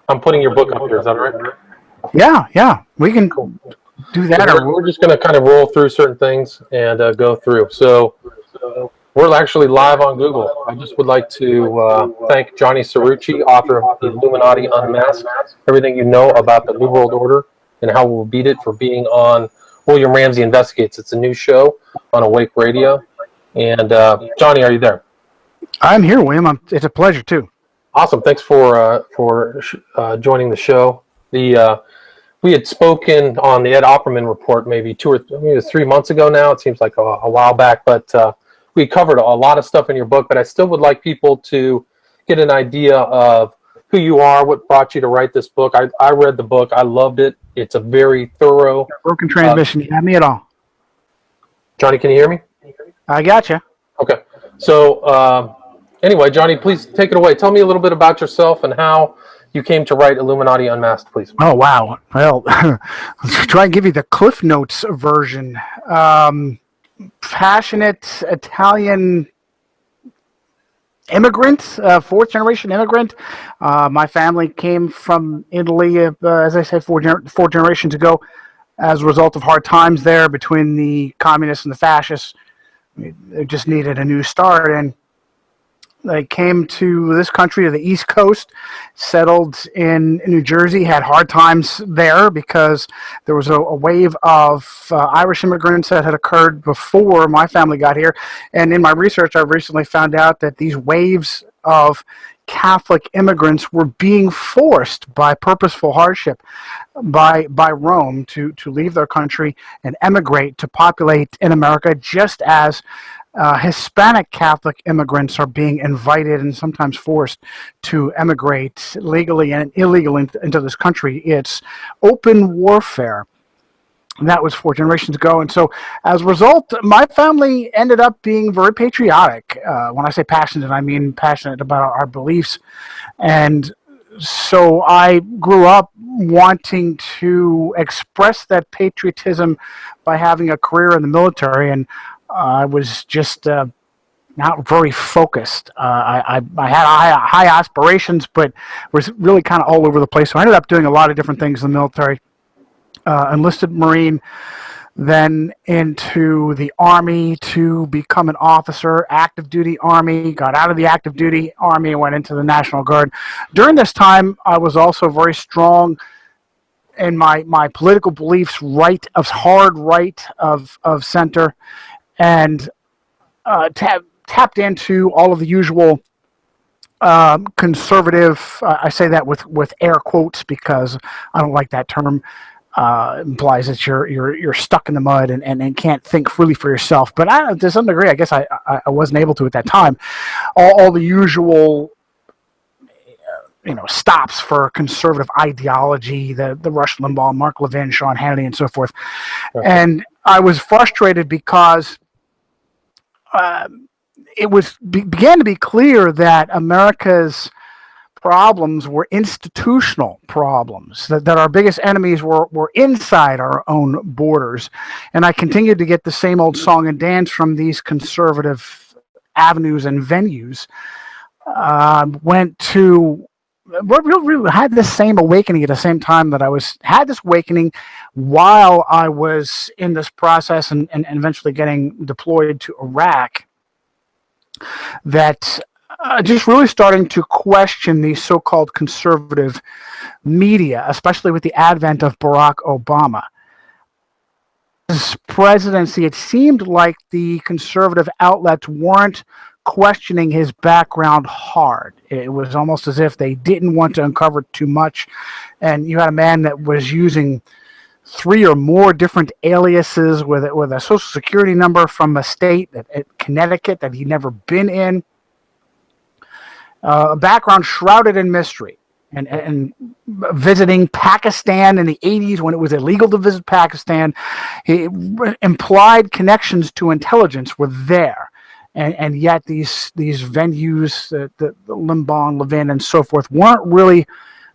I'm putting your book up here. Is that right? Yeah, we can do that. So we're just going to kind of roll through certain things and go through. So we're actually live on Google. I just would like to thank Johnny Cirucci, author of Illuminati Unmasked, everything you know about the New World Order and how we'll beat it, for being on William Ramsey Investigates. It's a new show on Awake Radio. And Johnny, are you there? I'm here, William. It's a pleasure, too. Awesome. Thanks for joining the show. We had spoken on the Ed Opperman report maybe 3 months ago now. It seems like a while back, but we covered a lot of stuff in your book. But I still would like people to get an idea of who you are, what brought you to write this book. I read the book. I loved it. It's a very thorough... Broken transmission. You have me at all. Johnny, can you hear me? I got you. Okay. So anyway, Johnny, please take it away. Tell me a little bit about yourself and how you came to write Illuminati Unmasked, please. Oh, wow. Well, let's try and give you the Cliff Notes version. Passionate Italian immigrant, fourth-generation immigrant. My family came from Italy, as I said, four generations ago, as a result of hard times there between the communists and the fascists. They just needed a new start, and they came to this country, to the East Coast, settled in New Jersey, had hard times there because there was a wave of Irish immigrants that had occurred before my family got here. And in my research, I've recently found out that these waves of Catholic immigrants were being forced by purposeful hardship by Rome to leave their country and emigrate to populate in America, just as Hispanic Catholic immigrants are being invited and sometimes forced to emigrate legally and illegally into this country. It's open warfare. That was 4 generations ago. And so as a result, my family ended up being very patriotic. When I say passionate, I mean passionate about our beliefs. And so I grew up wanting to express that patriotism by having a career in the military. And I was just not very focused. I had high aspirations, but was really kind of all over the place. So I ended up doing a lot of different things in the military. Enlisted Marine, then into the Army to become an officer, active duty Army, got out of the active duty Army and went into the National Guard. During this time, I was also very strong in my political beliefs, hard right of center, and tapped into all of the usual conservative, I say that with air quotes because I don't like that term. Implies that you're stuck in the mud and can't think freely for yourself. But to some degree, I guess I wasn't able to at that time. All the usual, stops for conservative ideology, the Rush Limbaugh, Mark Levin, Sean Hannity, and so forth. Okay. And I was frustrated because it began to be clear that America's problems were institutional problems, that our biggest enemies were inside our own borders. And I continued to get the same old song and dance from these conservative avenues and venues. Really had this same awakening at the same time that had this awakening while I was in this process and eventually getting deployed to Iraq, that just really starting to question the so-called conservative media, especially with the advent of Barack Obama. His presidency, it seemed like the conservative outlets weren't questioning his background hard. It was almost as if they didn't want to uncover too much. And you had a man that was using 3 or more different aliases with a social security number from a state, Connecticut, that he'd never been in. A background shrouded in mystery, and visiting Pakistan in the 80s when it was illegal to visit Pakistan. Implied connections to intelligence were there, and yet these venues, the Limbaugh and Levin and so forth, weren't really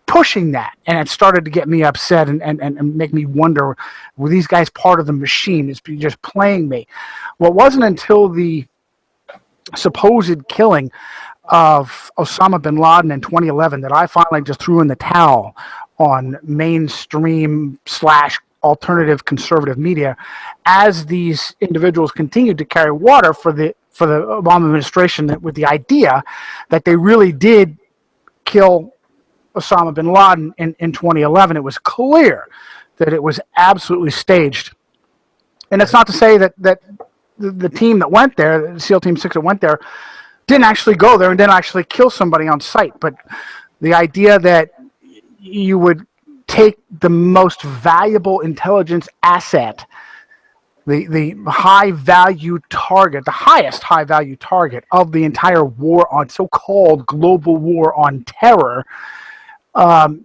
pushing that, and it started to get me upset and make me wonder, were these guys part of the machine? Is just playing me? Well, it wasn't until the supposed killing of Osama bin Laden in 2011 that I finally just threw in the towel on mainstream / alternative conservative media, as these individuals continued to carry water for the Obama administration with the idea that they really did kill Osama bin Laden in 2011. It was clear that it was absolutely staged. And it's not to say that the team that went there, the SEAL Team 6 that went there, didn't actually go there and didn't actually kill somebody on site. But the idea that you would take the most valuable intelligence asset, the high-value target, the highest high-value target of the entire war on so-called global war on terror,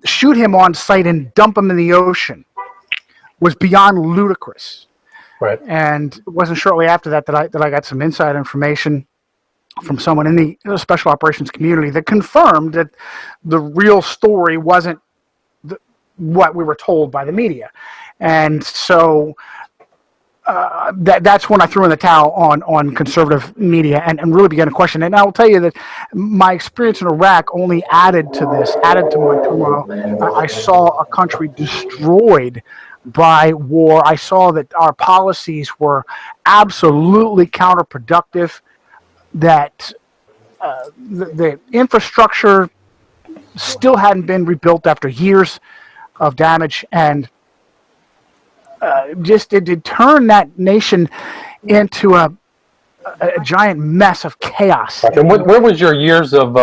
shoot him on site and dump him in the ocean, was beyond ludicrous. Right. And it wasn't shortly after that I got some inside information from someone in the special operations community that confirmed that the real story wasn't what we were told by the media. And so that's when I threw in the towel on conservative media and really began to question it. And I will tell you that my experience in Iraq only added to my turmoil. I saw a country destroyed by war. I saw that our policies were absolutely counterproductive, that the infrastructure still hadn't been rebuilt after years of damage, and just it did turn that nation into a giant mess of chaos. And where was your years of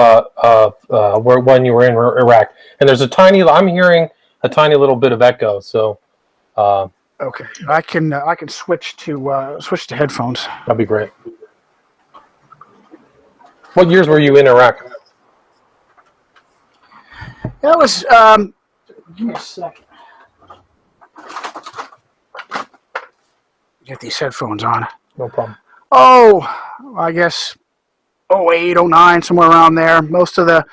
when you were in Iraq? And there's I'm hearing a tiny little bit of echo. So okay, I can switch to headphones. That'd be great. What years were you in Iraq? That was give me a second. Get these headphones on. No problem. Oh, I guess 08, 09, somewhere around there. Most of the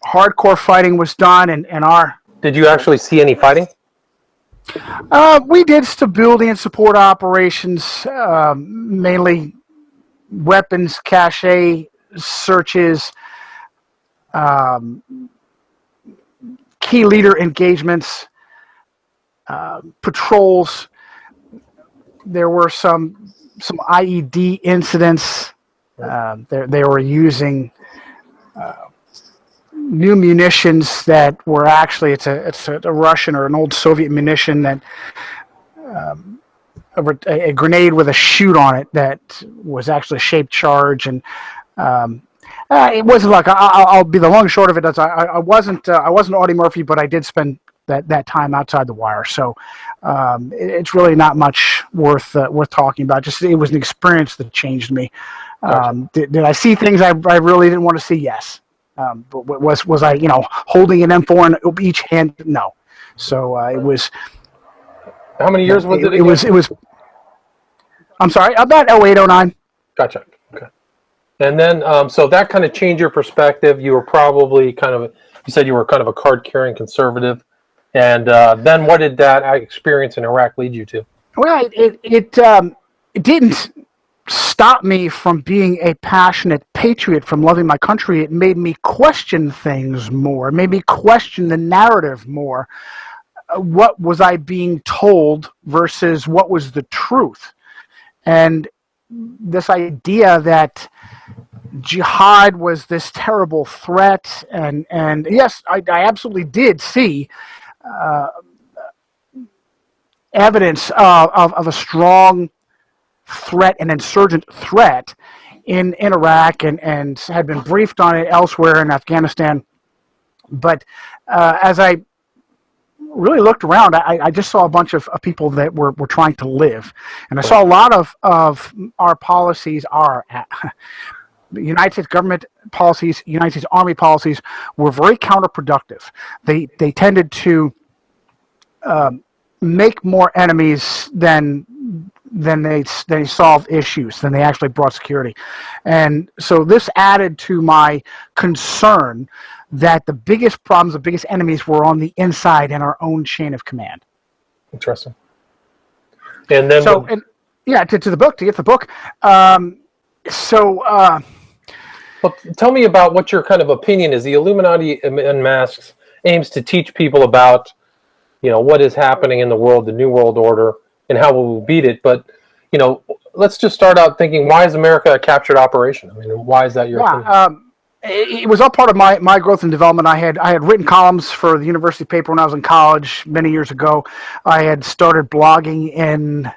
hardcore fighting was done, and our. Did you actually see any fighting? We did stability and support operations, mainly weapons, cache searches, key leader engagements, patrols. There were some IED incidents. They were using new munitions that were actually it's a Russian or an old Soviet munition that a grenade with a chute on it that was actually a shaped charge, and it wasn't like I'll be the long and short of it. I wasn't Audie Murphy, but I did spend that time outside the wire, so it's really not much worth talking about. Just it was an experience that changed me. Gotcha. Did I see things I really didn't want to see? Yes. But was I holding an M4 in each hand? No. So it was. How many years was it? It was. I'm sorry, about 08, 09. Gotcha. Okay. And then, so that kind of changed your perspective. You were probably you said you were kind of a card-carrying conservative. And then what did that experience in Iraq lead you to? Well, it didn't stop me from being a passionate patriot, from loving my country. It made me question things more. It made me question the narrative more. What was I being told versus what was the truth? And this idea that jihad was this terrible threat, and yes, I absolutely did see evidence of a strong threat, an insurgent threat in Iraq, and had been briefed on it elsewhere in Afghanistan. But as I really looked around, I just saw a bunch of people that were trying to live. And I saw a lot of our policies the United States government policies, United States Army policies were very counterproductive. They tended to make more enemies than they solved issues, than they actually brought security. And so this added to my concern that the biggest problems, the biggest enemies were on the inside in our own chain of command. Interesting. And then to get the book, So, Well, tell me about what your kind of opinion is. The Illuminati in masks aims to teach people about, what is happening in the world, the New World Order, and how we will beat it. But, let's just start out thinking, why is America a captured operation? I mean, why is that your yeah, opinion? it was all part of my growth and development. I had written columns for the university paper when I was in college many years ago. I had started blogging in,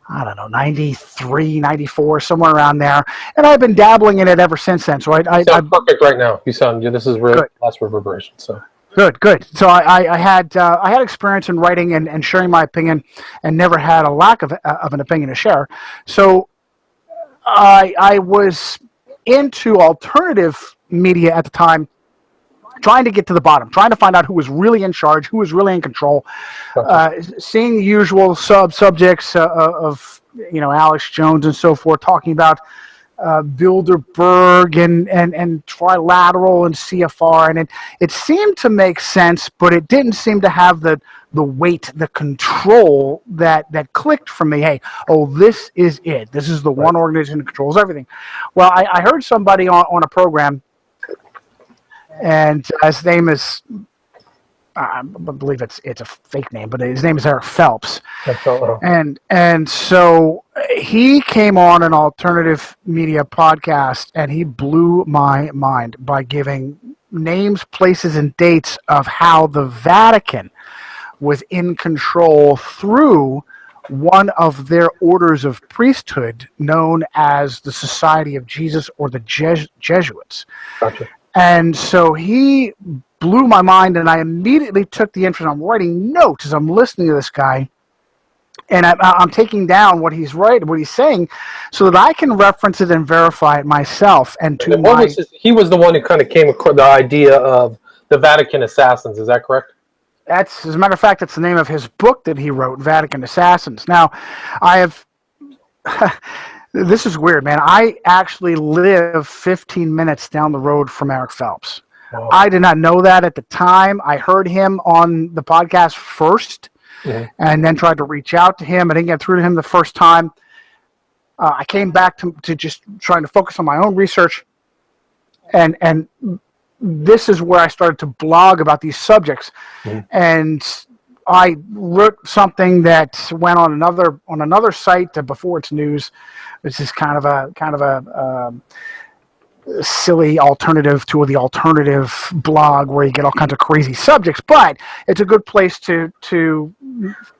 I don't know, 93, 94, somewhere around there. And I've been dabbling in it ever since then. So You sound perfect right now. This is really good. less reverberation. So Good. So I had experience in writing and sharing my opinion, and never had a lack of an opinion to share. So I was into alternative media at the time, trying to get to the bottom, trying to find out who was really in charge, who was really in control. Seeing the usual subjects of Alex Jones and so forth, talking about Bilderberg and Trilateral and CFR, and it seemed to make sense, but it didn't seem to have the weight, the control that clicked for me. Hey, this is it. This is the one organization that controls everything. Well, I heard somebody on a program, and his name is, I believe it's a fake name, but his name is Eric Phelps. And so he came on an alternative media podcast, and he blew my mind by giving names, places, and dates of how the Vatican was in control through one of their orders of priesthood known as the Society of Jesus, or the Jesuits. Gotcha. And so he blew my mind, and I immediately took the interest. I'm writing notes as I'm listening to this guy, and I'm taking down what he's saying, so that I can reference it and verify it myself. And he was the one who kind of came across the idea of the Vatican assassins. Is that correct? As a matter of fact, that's the name of his book that he wrote, Vatican Assassins. Now, I have. This is weird, man. I actually live 15 minutes down the road from Eric Phelps. Wow. I did not know that at the time. I heard him on the podcast first, and then tried to reach out to him. I didn't get through to him the first time. I came back to just trying to focus on my own research, and this is where I started to blog about these subjects. And I wrote something that went on another site before its news. This is kind of a silly alternative to the alternative blog where you get all kinds of crazy subjects, but it's a good place to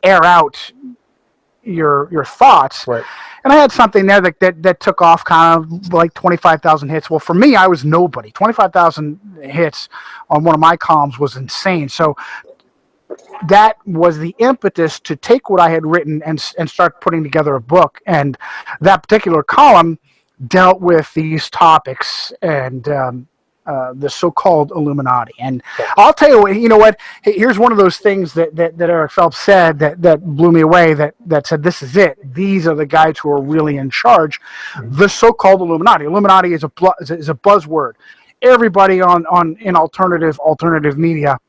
air out your thoughts. Right. And I had something there that took off, kind of like 25,000 hits. Well, for me, I was nobody. 25,000 hits on one of my columns was insane. So that was the impetus to take what I had written and start putting together a book. And that particular column dealt with these topics and the so-called Illuminati. And I'll tell you what, here's one of those things that Eric Phelps said that blew me away, that said, this is it. These are the guys who are really in charge. The so-called Illuminati. Illuminati is a buzzword. Everybody in alternative media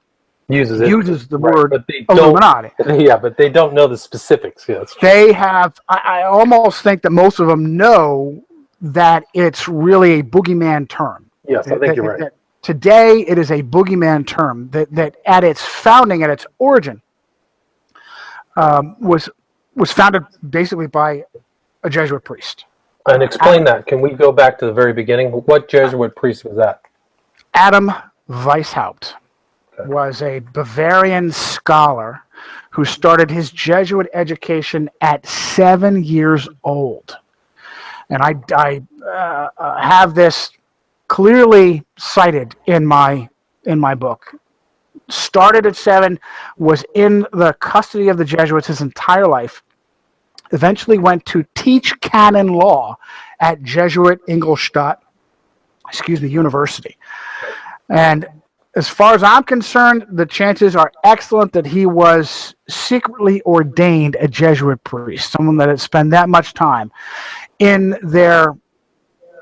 uses the word Illuminati. Yeah, but they don't know the specifics. Yeah, they have. I almost think that most of them know that it's really a boogeyman term. Yes, I think you're right. Today, it is a boogeyman term that at its founding, at its origin, was founded basically by a Jesuit priest. And explain that. Can we go back to the very beginning? What Jesuit priest was that? Adam Weishaupt was a Bavarian scholar who started his Jesuit education at 7 years old. And I have this clearly cited in my book. Started at 7, was in the custody of the Jesuits his entire life. Eventually went to teach canon law at Jesuit Ingolstadt, University. And as far as I'm concerned, the chances are excellent that he was secretly ordained a Jesuit priest, someone that had spent that much time in their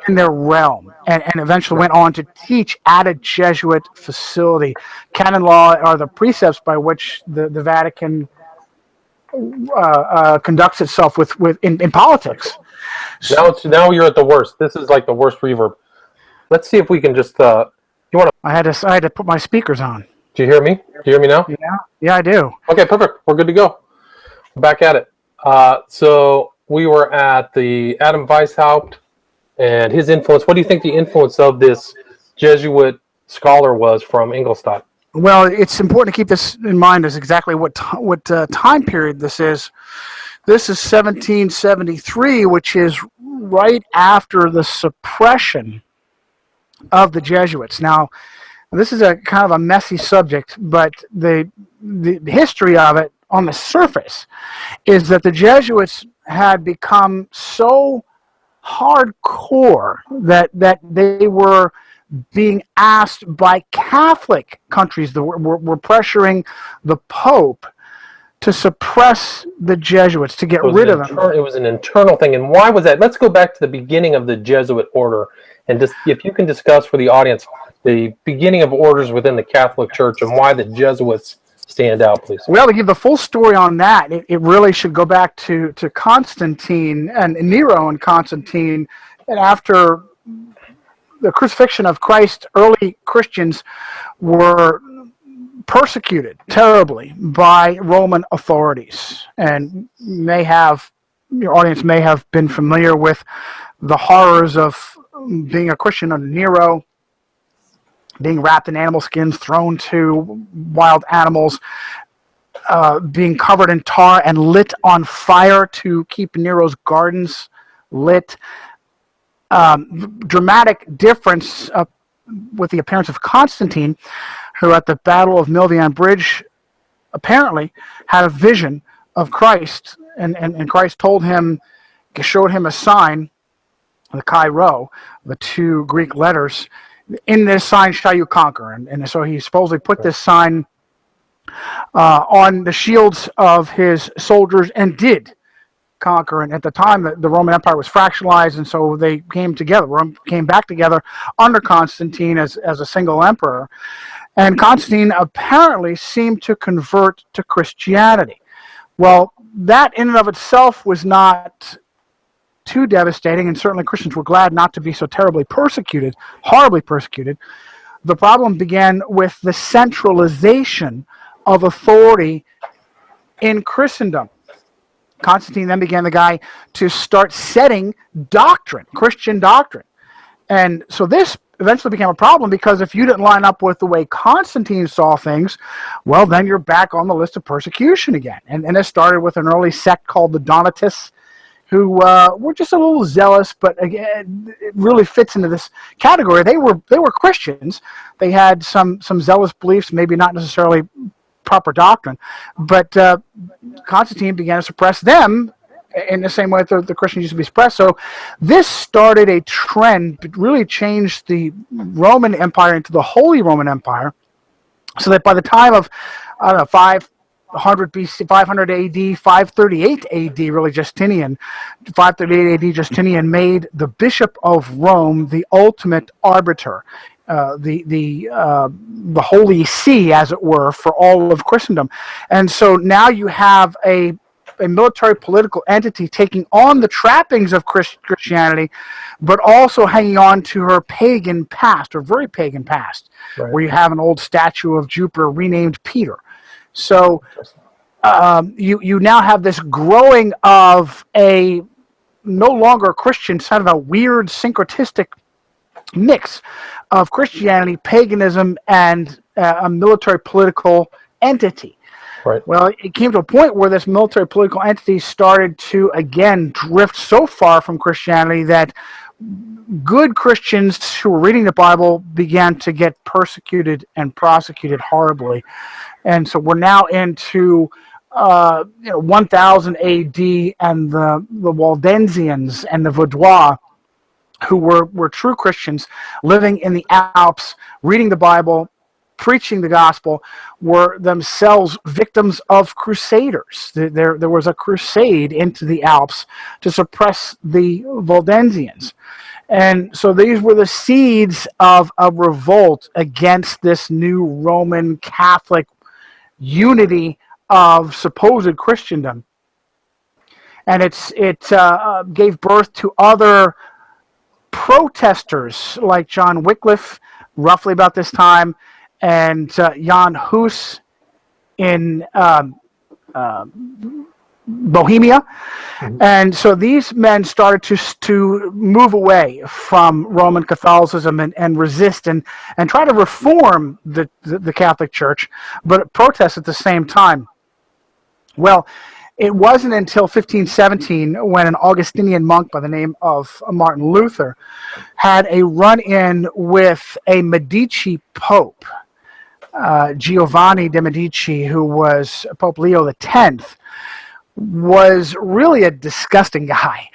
realm, and eventually went on to teach at a Jesuit facility. Canon law are the precepts by which the Vatican conducts itself in politics. Now you're at the worst. This is like the worst reverb. Let's see if we can just. You want to? I had to put my speakers on. Do you hear me? Do you hear me now? Yeah, I do. Okay, perfect. We're good to go. Back at it. So we were at the Adam Weishaupt and his influence. What do you think the influence of this Jesuit scholar was from Ingolstadt? Well, it's important to keep this in mind as exactly what time period this is. This is 1773, which is right after the suppression of the Jesuits. Now, this is a kind of a messy subject, but the history of it on the surface is that the Jesuits had become so hardcore that they were being asked by Catholic countries that were pressuring the Pope to suppress the Jesuits, to get rid of them. It was an internal thing. And why was that? Let's go back to the beginning of the Jesuit order. And just, if you can discuss for the audience the beginning of orders within the Catholic Church and why the Jesuits stand out, please. Well, to give the full story on that, it really should go back to Constantine and Nero and Constantine. And after the crucifixion of Christ, early Christians were persecuted terribly by Roman authorities. And your audience may have been familiar with the horrors of being a Christian under Nero, being wrapped in animal skins, thrown to wild animals, being covered in tar and lit on fire to keep Nero's gardens lit. Dramatic difference with the appearance of Constantine, who at the Battle of Milvian Bridge apparently had a vision of Christ, and Christ showed him a sign, the Chi Rho, the two Greek letters. In this sign shall you conquer. And so he supposedly put this sign on the shields of his soldiers and did conquer. And at the time, the Roman Empire was fractionalized, and so they came back together under Constantine as a single emperor. And Constantine apparently seemed to convert to Christianity. Well, that in and of itself was not too devastating, and certainly Christians were glad not to be so terribly persecuted, horribly persecuted. The problem began with the centralization of authority in Christendom. Constantine then began the guy to start setting doctrine, Christian doctrine. And so this eventually became a problem, because if you didn't line up with the way Constantine saw things, well, then you're back on the list of persecution again. And it started with an early sect called the Donatists, who were just a little zealous, but again, it really fits into this category. They were Christians. They had some zealous beliefs, maybe not necessarily proper doctrine, but Constantine began to suppress them in the same way that the Christians used to be suppressed. So this started a trend that really changed the Roman Empire into the Holy Roman Empire, so that by the time of, 500 BC, 500 AD, 538 AD, really Justinian, 538 AD, Justinian made the Bishop of Rome the ultimate arbiter, the Holy See, as it were, for all of Christendom. And so now you have a military political entity taking on the trappings of Christianity, but also hanging on to her pagan past, or very pagan past, right, where you have an old statue of Jupiter renamed Peter. So you now have this growing of a no longer Christian, kind of a weird syncretistic mix of Christianity, paganism, and a military political entity. Right. Well, it came to a point where this military political entity started to, again, drift so far from Christianity that good Christians who were reading the Bible began to get persecuted and prosecuted horribly. And so we're now into 1000 AD, and the Waldensians and the Vaudois, who were true Christians living in the Alps, reading the Bible, preaching the gospel, were themselves victims of crusaders. There was a crusade into the Alps to suppress the Waldensians. And so these were the seeds of a revolt against this new Roman Catholic unity of supposed Christendom. and it gave birth to other protesters like John Wycliffe, roughly about this time, and Jan Hus in Bohemia. And so these men started to move away from Roman Catholicism and resist and try to reform the Catholic Church, but protest at the same time. Well, it wasn't until 1517 when an Augustinian monk by the name of Martin Luther had a run-in with a Medici pope, Giovanni de' Medici, who was Pope Leo X, was really a disgusting guy,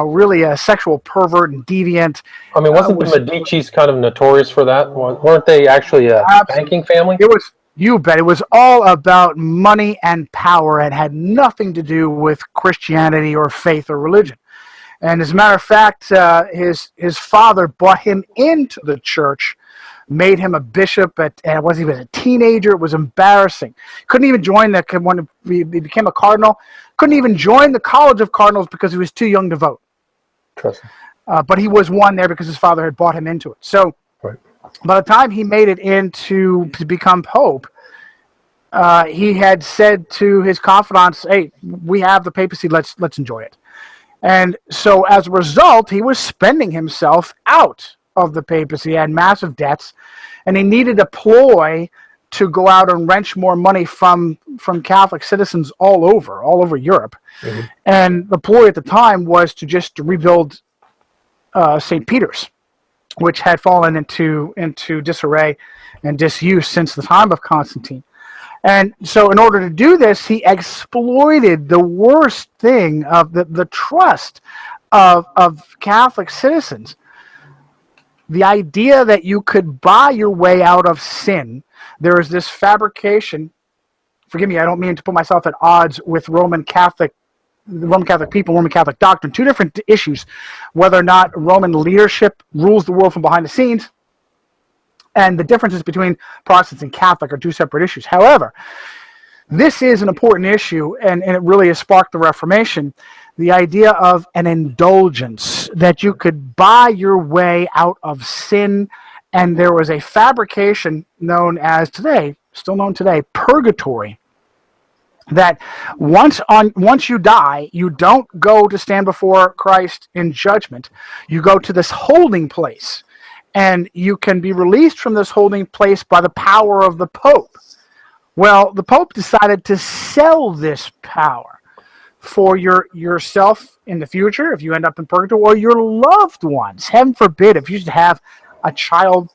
really a sexual pervert and deviant. I mean, wasn't the Medici's kind of notorious for that? Weren't they actually a banking family? It was, you bet. It was all about money and power and had nothing to do with Christianity or faith or religion. And as a matter of fact, his father brought him into the church, made him a bishop, and was he was a teenager. It was embarrassing. Couldn't even join when he became a cardinal. Couldn't even join the College of Cardinals because he was too young to vote. But he was one there because his father had brought him into it. So by the time he made it to become pope, he had said to his confidants, "Hey, we have the papacy. Let's enjoy it." And so as a result, he was spending himself out of the papacy, had massive debts, and he needed a ploy to go out and wrench more money from Catholic citizens all over Europe. Mm-hmm. And the ploy at the time was to just rebuild St. Peter's, which had fallen into disarray and disuse since the time of Constantine. And so in order to do this, he exploited the worst thing of the trust of Catholic citizens. The idea that you could buy your way out of sin. There is this fabrication. Forgive me, I don't mean to put myself at odds with the Roman Catholic people, Roman Catholic doctrine. Two different issues. Whether or not Roman leadership rules the world from behind the scenes, and the differences between Protestants and Catholic are two separate issues. However, this is an important issue, and it really has sparked the Reformation. The idea of an indulgence, that you could buy your way out of sin, and there was a fabrication known as still known today, purgatory. That once you die, you don't go to stand before Christ in judgment. You go to this holding place, and you can be released from this holding place by the power of the Pope. Well, the Pope decided to sell this power for yourself in the future, if you end up in purgatory, or your loved ones. Heaven forbid, if you should have a child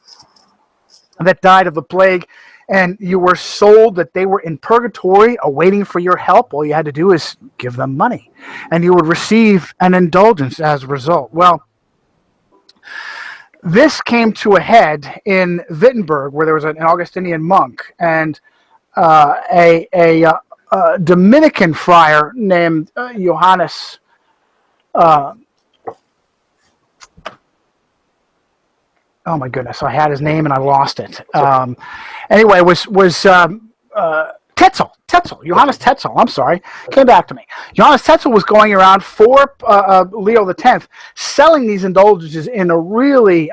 that died of the plague and you were sold that they were in purgatory awaiting for your help, all you had to do is give them money, and you would receive an indulgence as a result. Well, this came to a head in Wittenberg, where there was an Augustinian monk and a Dominican friar named Johannes. Oh my goodness! I had his name and I lost it. Anyway, it was Tetzel, Johannes Tetzel, I'm sorry, came back to me. Johannes Tetzel was going around for Leo X, selling these indulgences in a really,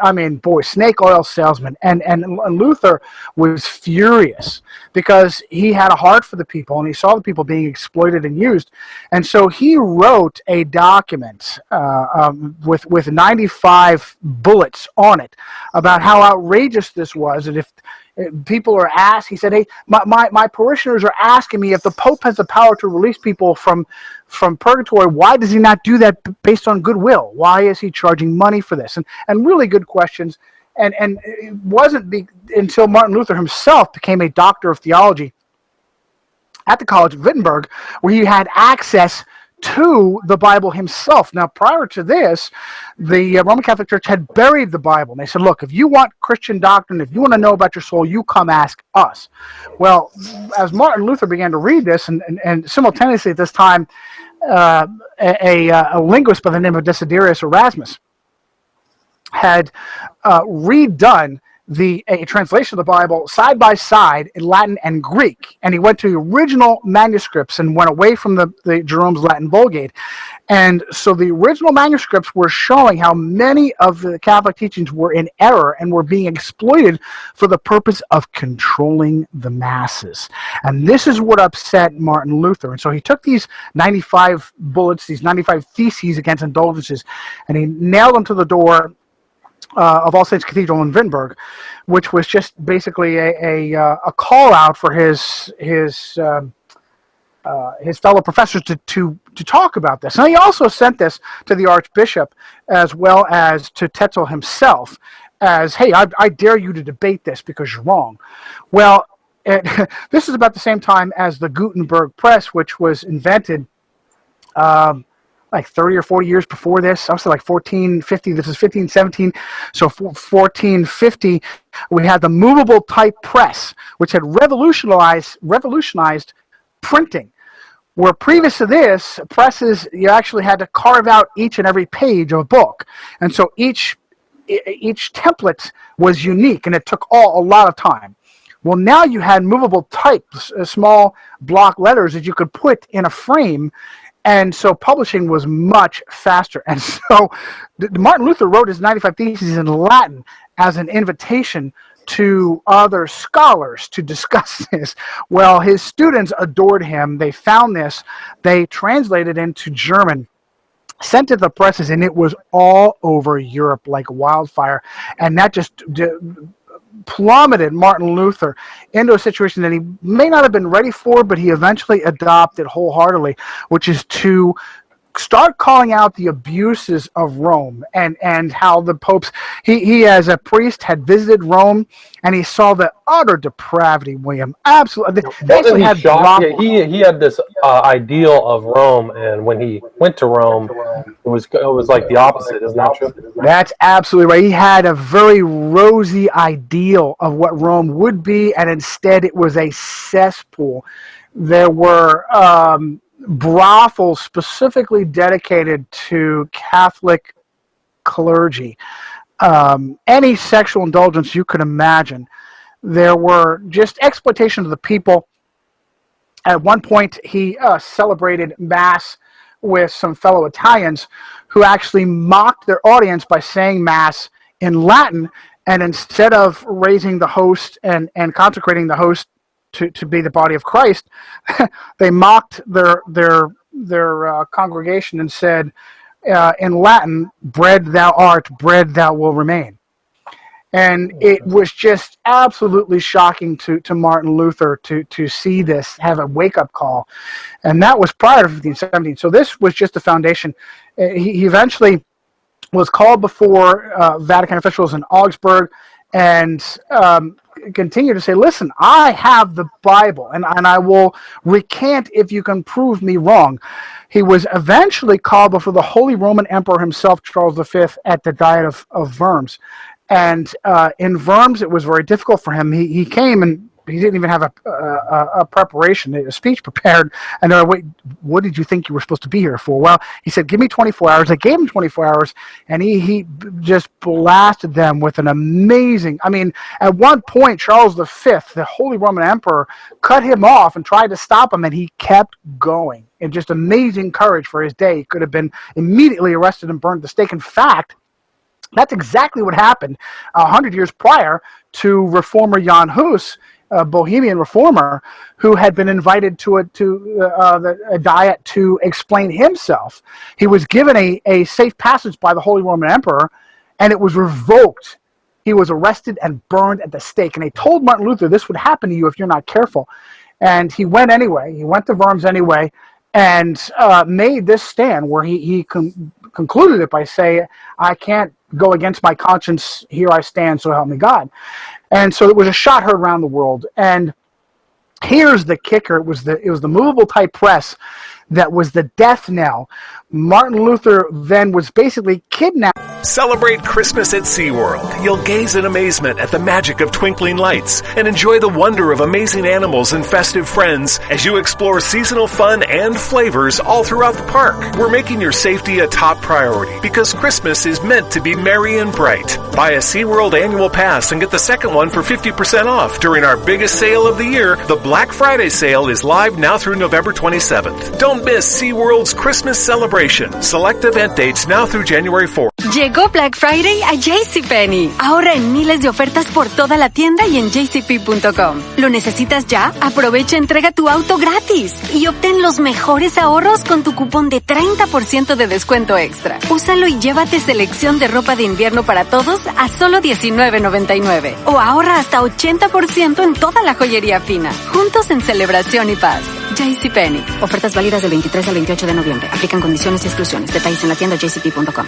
snake oil salesman. And Luther was furious because he had a heart for the people and he saw the people being exploited and used. And so he wrote a document with 95 bullets on it about how outrageous this was, and if people are asked, he said, "Hey, my parishioners are asking me if the Pope has the power to release people from purgatory. Why does he not do that based on goodwill? Why is he charging money for this?" And really good questions. And it wasn't until Martin Luther himself became a doctor of theology at the College of Wittenberg, where he had access to the Bible himself. Now, prior to this, the Roman Catholic Church had buried the Bible. And they said, look, if you want Christian doctrine, if you want to know about your soul, you come ask us. Well, as Martin Luther began to read this, and simultaneously at this time, a linguist by the name of Desiderius Erasmus had redone a translation of the Bible side by side in Latin and Greek, and he went to the original manuscripts and went away from the Jerome's Latin Vulgate. And so the original manuscripts were showing how many of the Catholic teachings were in error and were being exploited for the purpose of controlling the masses. And this is what upset Martin Luther. And so he took these 95 bullets, these 95 theses against indulgences, and he nailed them to the door of All Saints Cathedral in Wittenberg, which was just basically a call out for his fellow professors to talk about this. And he also sent this to the Archbishop as well as to Tetzel himself as, hey, I dare you to debate this because you're wrong. Well, this is about the same time as the Gutenberg press, which was invented like 30 or 40 years before this. I was like 1450. This is 1517. So 1450, we had the movable type press, which had revolutionized printing. Where previous to this, presses, you actually had to carve out each and every page of a book. And so each template was unique, and it took a lot of time. Well, now you had movable type, small block letters that you could put in a frame, and so publishing was much faster. And so Martin Luther wrote his 95 Theses in Latin as an invitation to other scholars to discuss this. Well, his students adored him. They found this. They translated into German, sent it to the presses, and it was all over Europe like wildfire. And that just plummeted Martin Luther into a situation that he may not have been ready for, but he eventually adopted wholeheartedly, which is to start calling out the abuses of Rome and how the popes, he as a priest had visited Rome and he saw the utter depravity, William. Absolutely. Wasn't he shocked? Yeah, he had this ideal of Rome, and when he went to Rome, it was like the opposite. Isn't that true? That's absolutely right. He had a very rosy ideal of what Rome would be, and instead it was a cesspool. There were brothels specifically dedicated to Catholic clergy. Any sexual indulgence you could imagine. There were just exploitation of the people. At one point, he celebrated Mass with some fellow Italians who actually mocked their audience by saying Mass in Latin, and instead of raising the host and consecrating the host to be the body of Christ, they mocked their congregation and said, in Latin, bread thou art, bread thou will remain. And it was just absolutely shocking to Martin Luther to see this, have a wake-up call. And that was prior to 1517. So this was just the foundation. He eventually was called before Vatican officials in Augsburg and continue to say, listen, I have the Bible, and I will recant if you can prove me wrong. He was eventually called before the Holy Roman Emperor himself, Charles V, at the Diet of Worms. And in Worms, it was very difficult for him. He came and he didn't even have a preparation, a speech prepared. And they're like, wait, what did you think you were supposed to be here for? Well, he said, give me 24 hours. I gave him 24 hours, and he just blasted them with an amazing, I mean, at one point, Charles V, the Holy Roman Emperor, cut him off and tried to stop him, and he kept going. And just amazing courage for his day. He could have been immediately arrested and burned at the stake. In fact, that's exactly what happened 100 years prior to reformer Jan Hus, a Bohemian reformer, who had been invited to a diet to explain himself. He was given a safe passage by the Holy Roman Emperor, and it was revoked. He was arrested and burned at the stake. And they told Martin Luther, this would happen to you if you're not careful. And he went anyway. He went to Worms anyway, and made this stand where he concluded it by saying, I can't go against my conscience. Here I stand, so help me God. And so it was a shot heard around the world. And here's the kicker. It was the movable type press that was the death knell. Martin Luther then was basically kidnapped. Celebrate Christmas at SeaWorld. You'll gaze in amazement at the magic of twinkling lights and enjoy the wonder of amazing animals and festive friends as you explore seasonal fun and flavors all throughout the park. We're making your safety a top priority because Christmas is meant to be merry and bright. Buy a SeaWorld annual pass and get the second one for 50% off during our biggest sale of the year. The Black Friday sale is live now through November 27th. Don't miss SeaWorld's Christmas celebration. Select event dates now through January 4th. Llegó Black Friday a JCPenney. Ahorra en miles de ofertas por toda la tienda y en jcp.com. ¿Lo necesitas ya? Aprovecha, entrega tu auto gratis y obtén los mejores ahorros con tu cupón de 30% de descuento extra. Úsalo y llévate selección de ropa de invierno para todos a solo $19.99. O ahorra hasta 80% en toda la joyería fina. Juntos en celebración y paz. JCPenney. Ofertas válidas del 23 al 28 de noviembre. Aplican condiciones y exclusiones. Detalles en la tienda jcp.com.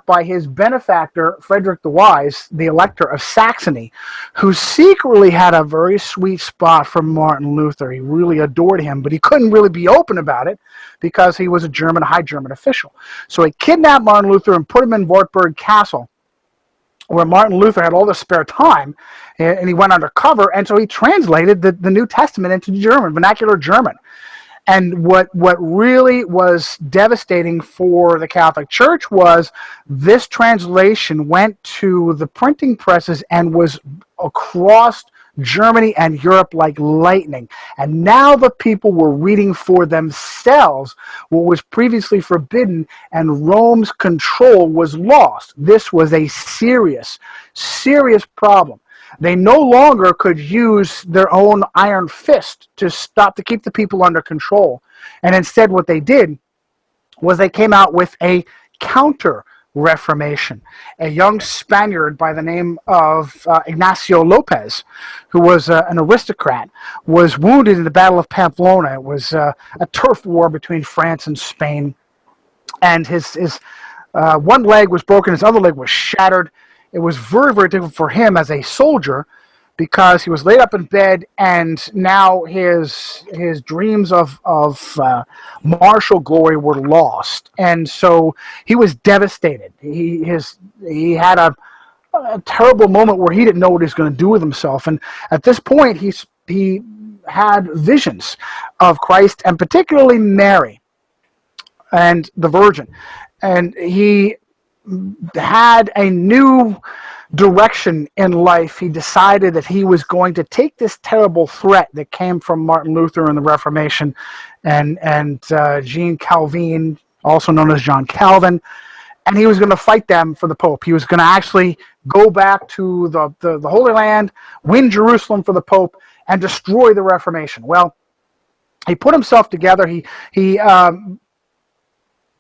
By his benefactor, Frederick the Wise, the Elector of Saxony, who secretly had a very sweet spot for Martin Luther. He really adored him, but he couldn't really be open about it because he was a High German official. So he kidnapped Martin Luther and put him in Wartburg Castle, where Martin Luther had all the spare time, and he went undercover, and so he translated the New Testament into German, vernacular German. And what really was devastating for the Catholic Church was this translation went to the printing presses and was across Germany and Europe like lightning. And now the people were reading for themselves what was previously forbidden, and Rome's control was lost. This was a serious, serious problem. They no longer could use their own iron fist to keep the people under control. And instead what they did was they came out with a counter-reformation. A young Spaniard by the name of Ignacio Lopez, who was an aristocrat, was wounded in the Battle of Pamplona. It was a turf war between France and Spain. And his one leg was broken, his other leg was shattered. It was very, very difficult for him as a soldier because he was laid up in bed, and now his dreams of martial glory were lost. And so he was devastated. He had a terrible moment where he didn't know what he was going to do with himself. And at this point, he had visions of Christ, and particularly Mary and the Virgin. And he had a new direction in life. He decided that he was going to take this terrible threat that came from Martin Luther and the Reformation and Jean Calvin, also known as John Calvin, and he was going to fight them for the Pope. He was going to actually go back to the Holy Land, win Jerusalem for the Pope, and destroy the Reformation. Well, he put himself together. He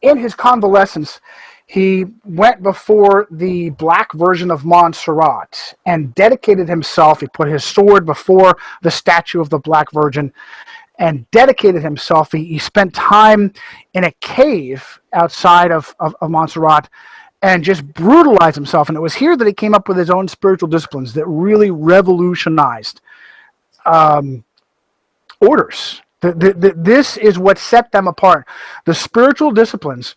in his convalescence, he went before the Black Virgin of Montserrat and dedicated himself. He put his sword before the statue of the Black Virgin and dedicated himself. He spent time in a cave outside of Montserrat and just brutalized himself. And it was here that he came up with his own spiritual disciplines that really revolutionized orders. This is what set them apart. The spiritual disciplines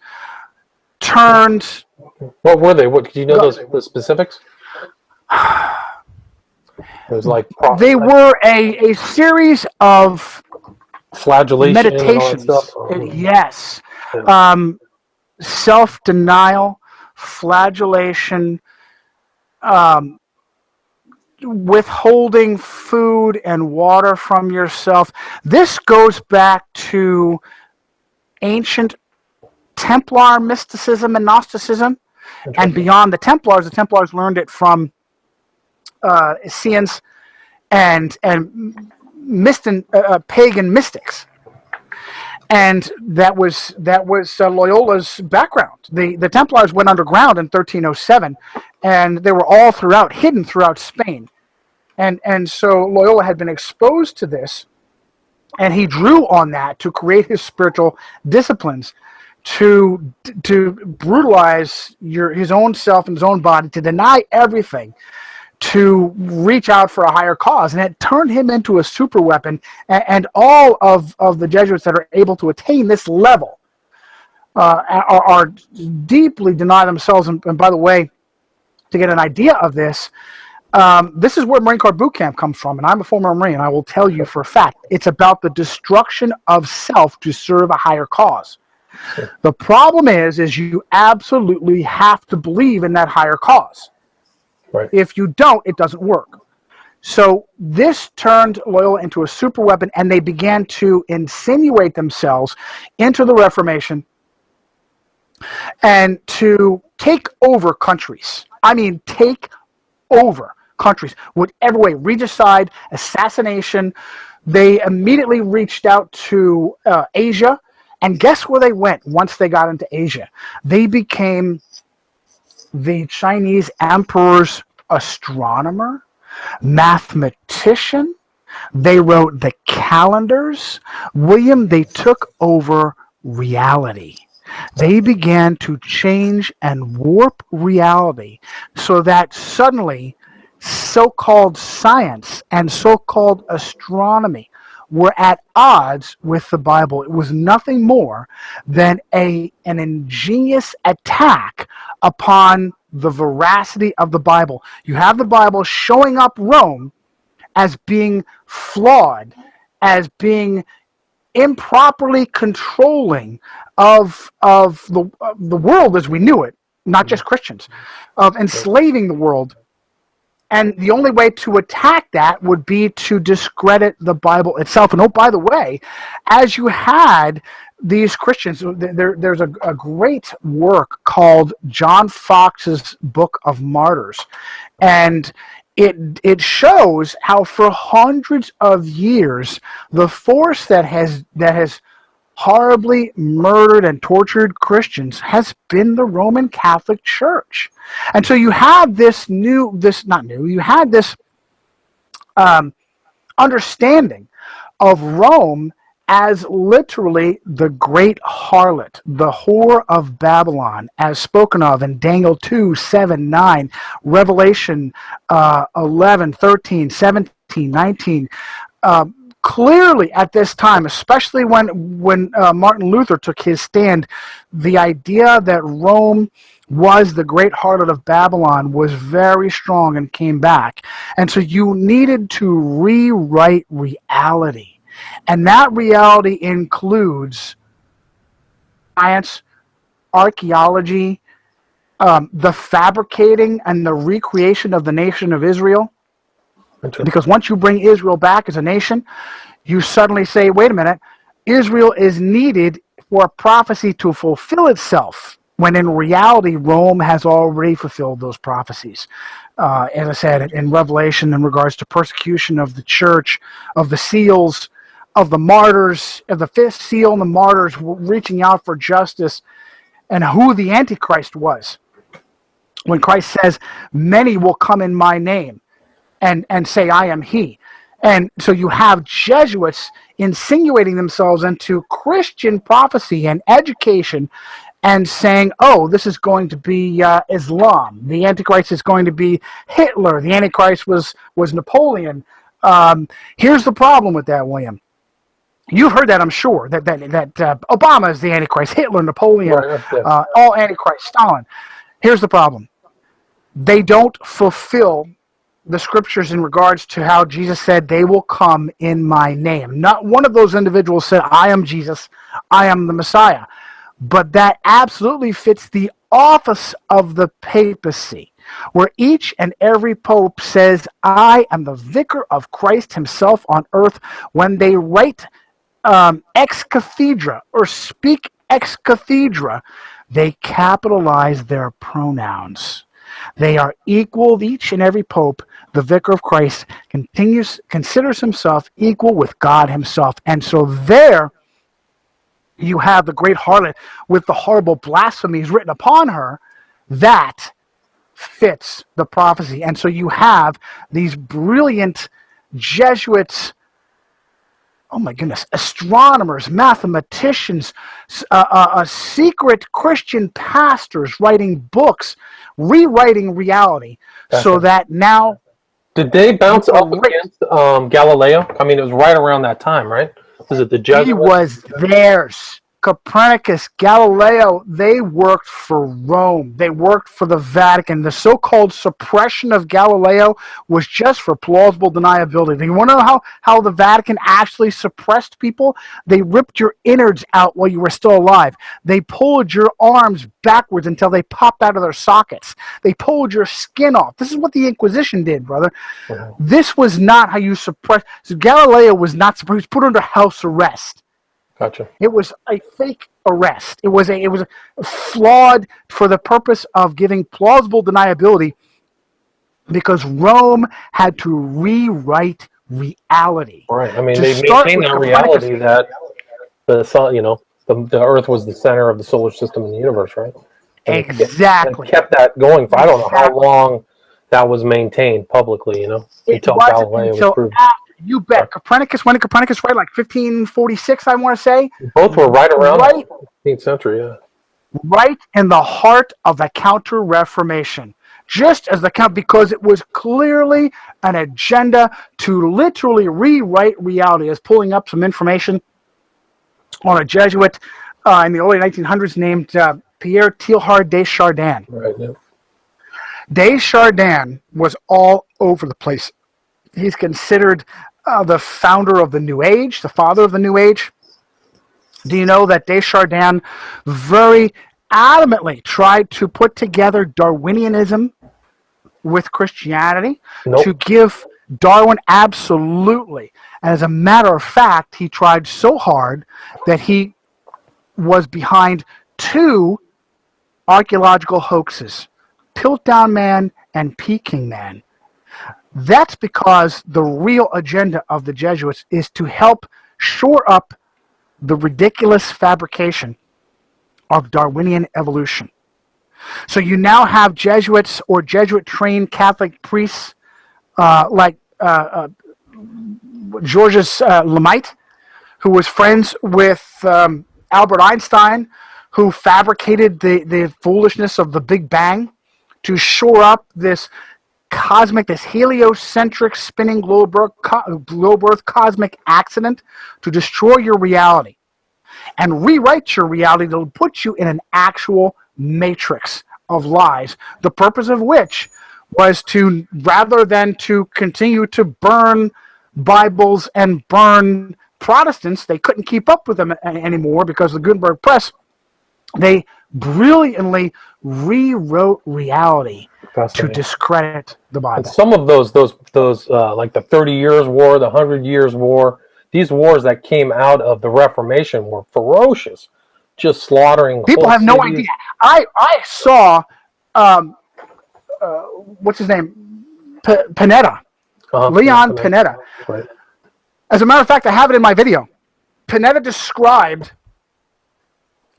turned. What were they? What, do you know the specifics? It was like they were a series of flagellation, meditations. And all that stuff. Yes, yeah. Self-denial, flagellation, withholding food and water from yourself. This goes back to ancient Templar mysticism and Gnosticism, and beyond the Templars learned it from Essenes and pagan mystics, and that was Loyola's background. The Templars went underground in 1307, and they were all hidden throughout Spain, and so Loyola had been exposed to this, and he drew on that to create his spiritual disciplines, to brutalize his own self and his own body, to deny everything, to reach out for a higher cause. And it turned him into a super weapon. And all of the Jesuits that are able to attain this level are deeply deny themselves. And by the way, to get an idea of this, this is where Marine Corps boot camp comes from, and I'm a former Marine. I will tell you for a fact, it's about the destruction of self to serve a higher cause. The problem is you absolutely have to believe in that higher cause. Right. If you don't, it doesn't work. So this turned Loyola into a super weapon, and they began to insinuate themselves into the Reformation and to take over countries. I mean, take over countries. Whatever way, regicide, assassination. They immediately reached out to Asia, and guess where they went once they got into Asia? They became the Chinese emperor's astronomer, mathematician. They wrote the calendars. William, they took over reality. They began to change and warp reality so that suddenly so-called science and so-called astronomy were at odds with the Bible. It was nothing more than an ingenious attack upon the veracity of the Bible. You have the Bible showing up Rome as being flawed, as being improperly controlling of the world as we knew it, not just Christians, of enslaving the world. And the only way to attack that would be to discredit the Bible itself. And oh, by the way, as you had these Christians, there's a great work called John Fox's Book of Martyrs. And it shows how for hundreds of years, the force that has horribly murdered and tortured Christians has been the Roman Catholic Church. And so you have this understanding of Rome as literally the great harlot, the whore of Babylon, as spoken of in Daniel 2, 7, 9, Revelation 11, 13, 17, 19. Clearly at this time, especially when Martin Luther took his stand, the idea that Rome was the great harlot of Babylon was very strong and came back. And so you needed to rewrite reality. And that reality includes science, archaeology, the fabricating and the recreation of the nation of Israel. Because once you bring Israel back as a nation, you suddenly say, wait a minute, Israel is needed for prophecy to fulfill itself, when in reality, Rome has already fulfilled those prophecies. As I said, in Revelation, in regards to persecution of the church, of the seals, of the martyrs, of the fifth seal and the martyrs reaching out for justice, and who the Antichrist was. When Christ says, many will come in my name and say, I am he. And so you have Jesuits insinuating themselves into Christian prophecy and education and saying, oh, this is going to be Islam. The Antichrist is going to be Hitler. The Antichrist was Napoleon. Here's the problem with that, William. You've heard that, I'm sure, that Obama is the Antichrist, Hitler, Napoleon, Right, yeah. all Antichrist, Stalin. Here's the problem. They don't fulfill the scriptures in regards to how Jesus said, they will come in my name. Not one of those individuals said, I am Jesus, I am the Messiah. But that absolutely fits the office of the papacy, where each and every pope says, I am the vicar of Christ himself on earth. When they write ex cathedra or speak ex cathedra, they capitalize their pronouns. They are equal, each and every pope, the vicar of Christ, considers himself equal with God himself. And so there you have the great harlot with the horrible blasphemies written upon her. That fits the prophecy. And so you have these brilliant Jesuits, oh my goodness, astronomers, mathematicians, secret Christian pastors writing books, rewriting reality, so that now... Did they bounce up against Galileo? I mean, it was right around that time, right? Was it the Jesuits? He was theirs. Copernicus, Galileo, they worked for Rome. They worked for the Vatican. The so-called suppression of Galileo was just for plausible deniability. Do you want to know how the Vatican actually suppressed people? They ripped your innards out while you were still alive. They pulled your arms backwards until they popped out of their sockets. They pulled your skin off. This is what the Inquisition did, brother. This was not how you suppress. So Galileo was not suppressed. He was put under house arrest. Gotcha. It was a fake arrest. It was a flawed for the purpose of giving plausible deniability, because Rome had to rewrite reality. Right. I mean, they maintained that reality that the sun, the Earth was the center of the solar system and the universe, right? And exactly. It kept that going for I don't know how long that was maintained publicly, until Galileo was proved. You bet. Copernicus, when did Copernicus write? Like 1546, I want to say. Both were right around the 15th century, yeah. Right in the heart of the Counter-Reformation. Just as because it was clearly an agenda to literally rewrite reality. I was pulling up some information on a Jesuit in the early 1900s named Pierre Teilhard de Chardin. Right, yeah. De Chardin was all over the place. He's considered the founder of the New Age, the father of the New Age. Do you know that de Chardin very adamantly tried to put together Darwinianism with Christianity to give Darwin absolutely? And as a matter of fact, he tried so hard that he was behind 2 archaeological hoaxes, Piltdown Man and Peking Man. That's because the real agenda of the Jesuits is to help shore up the ridiculous fabrication of Darwinian evolution. So you now have Jesuits or Jesuit-trained Catholic priests like Georges Lemaitre, who was friends with Albert Einstein, who fabricated the foolishness of the Big Bang to shore up this heliocentric spinning globe Earth cosmic accident to destroy your reality and rewrite your reality to put you in an actual matrix of lies, the purpose of which was to, rather than to continue to burn Bibles and burn Protestants, they couldn't keep up with them anymore because of the Gutenberg Press. They brilliantly rewrote reality to discredit the Bible. And some of those like the 30 Years' War, the 100 Years' War, these wars that came out of the Reformation were ferocious, just slaughtering. People have no idea. I saw, what's his name, Panetta, Leon Panetta. Right. As a matter of fact, I have it in my video. Panetta described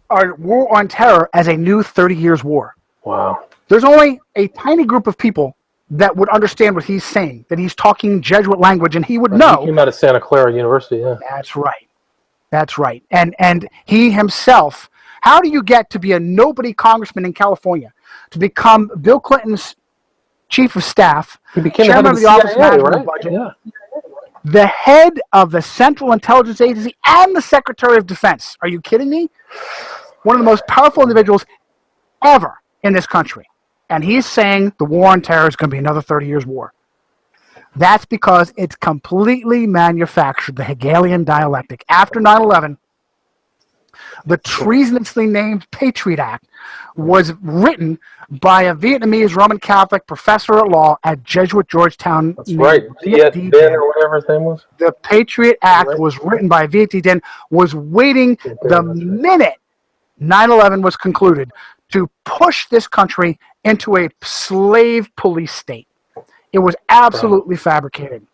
our war on terror as a new 30 Years' War. Wow. There's only a tiny group of people that would understand what he's saying, that he's talking Jesuit language, and he would know. He came out of Santa Clara University, yeah. That's right. That's right. And he himself, how do you get to be a nobody congressman in California, to become Bill Clinton's chief of staff, he became chairman of the Office of National Budget, the head of the Central Intelligence Agency, and the Secretary of Defense? Are you kidding me? One of the most powerful individuals ever in this country. And he's saying the war on terror is going to be another 30 Years' War. That's because it's completely manufactured, the Hegelian dialectic. After 9/11, the treasonously named Patriot Act was written by a Vietnamese Roman Catholic professor at law at Jesuit Georgetown. That's right. Viet Dinh or whatever his name was. The Patriot Act was written by Viet Dinh, was waiting the minute 9/11 was concluded to push this country into a slave police state. It was absolutely fabricated.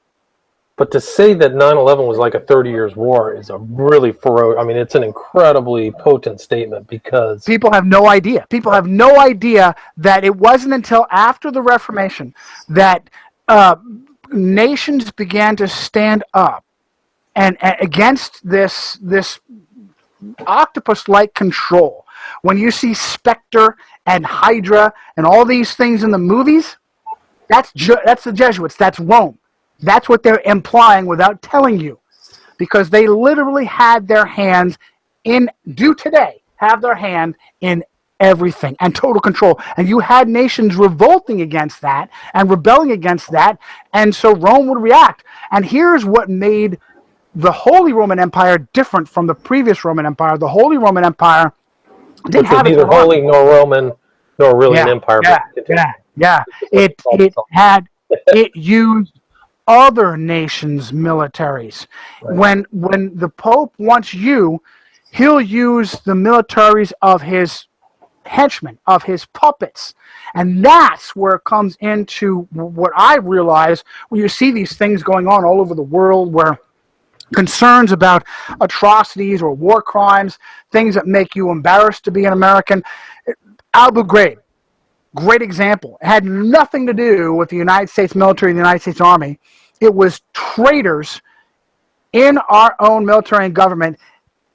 But to say that 9/11 was like a 30 Years' War is a really ferocious, I mean, it's an incredibly potent statement because people have no idea. People have no idea that it wasn't until after the Reformation that nations began to stand up and against this octopus-like control. When you see Spectre and Hydra and all these things in the movies, that's the Jesuits. That's Rome. That's what they're implying without telling you, because they literally had their hands do today have their hand in everything and total control. And you had nations revolting against that and rebelling against that. And so Rome would react. And here's what made the Holy Roman Empire different from the previous Roman Empire. The Holy Roman Empire didn't have neither holy nor Roman nor really an empire. Yeah. It used other nations' militaries. Right. When the Pope wants you, he'll use the militaries of his henchmen, of his puppets. And that's where it comes into what I realize when you see these things going on all over the world, where concerns about atrocities or war crimes, things that make you embarrassed to be an American. Abu Ghraib, great example. It had nothing to do with the United States military and the United States Army. It was traitors in our own military and government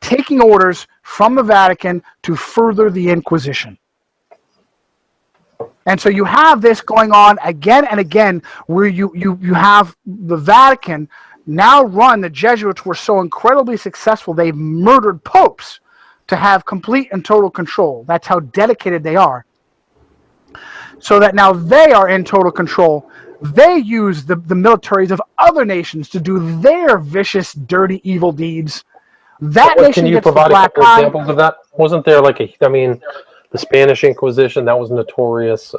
taking orders from the Vatican to further the Inquisition. And so you have this going on again and again, where you have the Vatican now run. The Jesuits were so incredibly successful, they murdered popes to have complete and total control. That's how dedicated they are. So that now they are in total control. They use the militaries of other nations to do their vicious, dirty, evil deeds. That nation can you gets provide the a black couple eye. examples of that? Wasn't there the Spanish Inquisition, that was notorious.